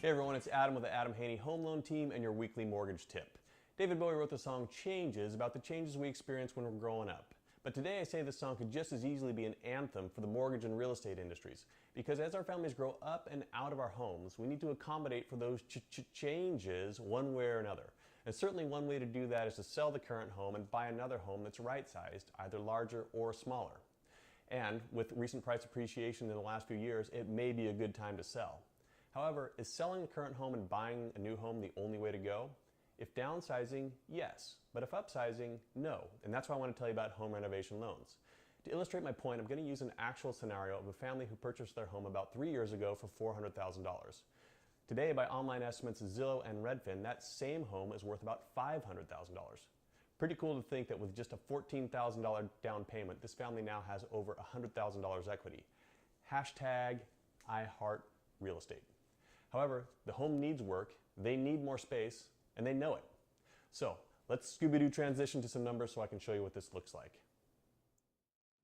Hey everyone, it's Adam with the Adam Heaney Home Loan Team and your weekly mortgage tip. David Bowie wrote the song Changes about the changes we experience when we're growing up. But today I say this song could just as easily be an anthem for the mortgage and real estate industries. Because as our families grow up and out of our homes, we need to accommodate for those changes one way or another. And certainly one way to do that is to sell the current home and buy another home that's right-sized, either larger or smaller. And with recent price appreciation in the last few years, it may be a good time to sell. However, is selling the current home and buying a new home the only way to go? If downsizing, yes. But if upsizing, no. And that's why I want to tell you about home renovation loans. To illustrate my point, I'm going to use an actual scenario of a family who purchased their home about 3 years ago for $400,000. Today, by online estimates Zillow and Redfin, that same home is worth about $500,000. Pretty cool to think that with just a $14,000 down payment, this family now has over $100,000 equity. Hashtag I heart real estate. However, the home needs work, they need more space, and they know it. So let's Scooby-Doo transition to some numbers so I can show you what this looks like.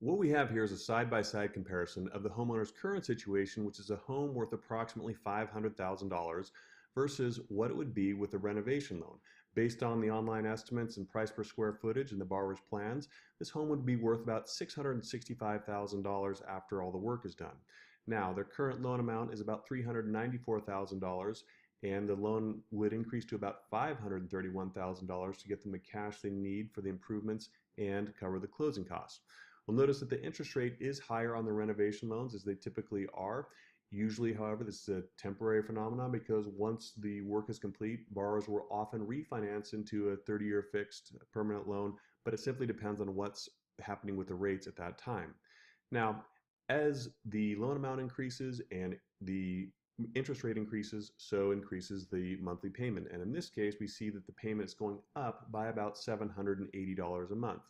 What we have here is a side-by-side comparison of the homeowner's current situation, which is a home worth approximately $500,000, versus what it would be with a renovation loan. Based on the online estimates and price per square footage and the borrower's plans, this home would be worth about $665,000 after all the work is done. Now, their current loan amount is about $394,000, and the loan would increase to about $531,000 to get them the cash they need for the improvements and cover the closing costs. We'll notice that the interest rate is higher on the renovation loans, as they typically are. Usually, however, this is a temporary phenomenon because once the work is complete, borrowers will often refinance into a 30-year fixed permanent loan, but it simply depends on what's happening with the rates at that time. Now, as the loan amount increases and the interest rate increases, so increases the monthly payment. And in this case, we see that the payment is going up by about $780 a month.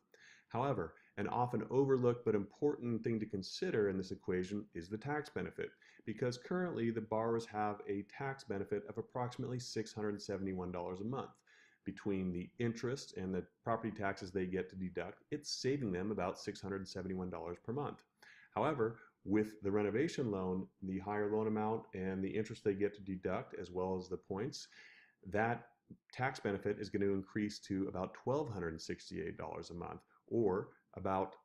However, an often overlooked but important thing to consider in this equation is the tax benefit, because currently the borrowers have a tax benefit of approximately $671 a month. Between the interest and the property taxes they get to deduct, it's saving them about $671 per month. However, with the renovation loan, the higher loan amount and the interest they get to deduct, as well as the points, that tax benefit is going to increase to about $1,268 a month, or about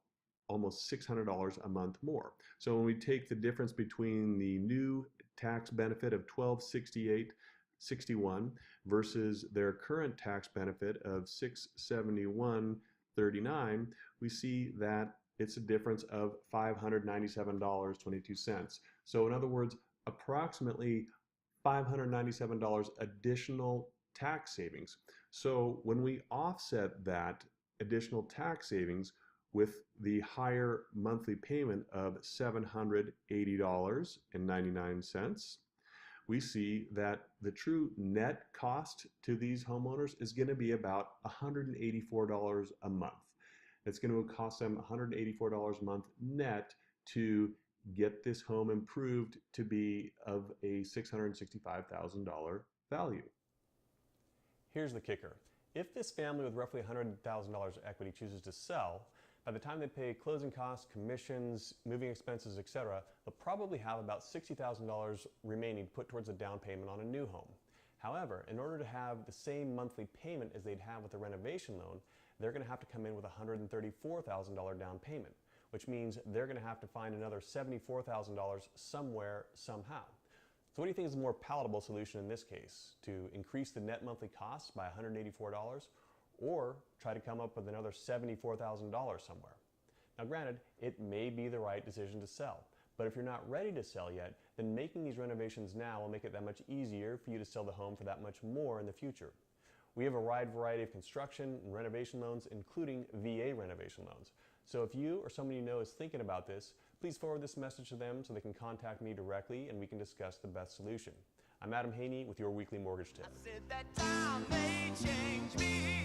almost $600 a month more. So when we take the difference between the new tax benefit of $1,268.61 versus their current tax benefit of $671.39, we see that it's a difference of $597.22. So in other words, approximately $597 additional tax savings. So when we offset that additional tax savings with the higher monthly payment of $780.99, we see that the true net cost to these homeowners is going to be about $184 a month. It's going to cost them $184 a month net to get this home improved to be of a $665,000 value. Here's the kicker. If this family with roughly $100,000 equity chooses to sell, by the time they pay closing costs, commissions, moving expenses, etc., they'll probably have about $60,000 remaining to put towards a down payment on a new home. However, in order to have the same monthly payment as they'd have with a renovation loan, they're going to have to come in with a $134,000 down payment, which means they're going to have to find another $74,000 somewhere, somehow. So what do you think is a more palatable solution in this case? To increase the net monthly costs by $184, or try to come up with another $74,000 somewhere? Now granted, it may be the right decision to sell, but if you're not ready to sell yet, then making these renovations now will make it that much easier for you to sell the home for that much more in the future. We have a wide variety of construction and renovation loans, including VA renovation loans. So if you or someone you know is thinking about this, please forward this message to them so they can contact me directly and we can discuss the best solution. I'm Adam Heaney with your weekly mortgage tip. I said that time may change me.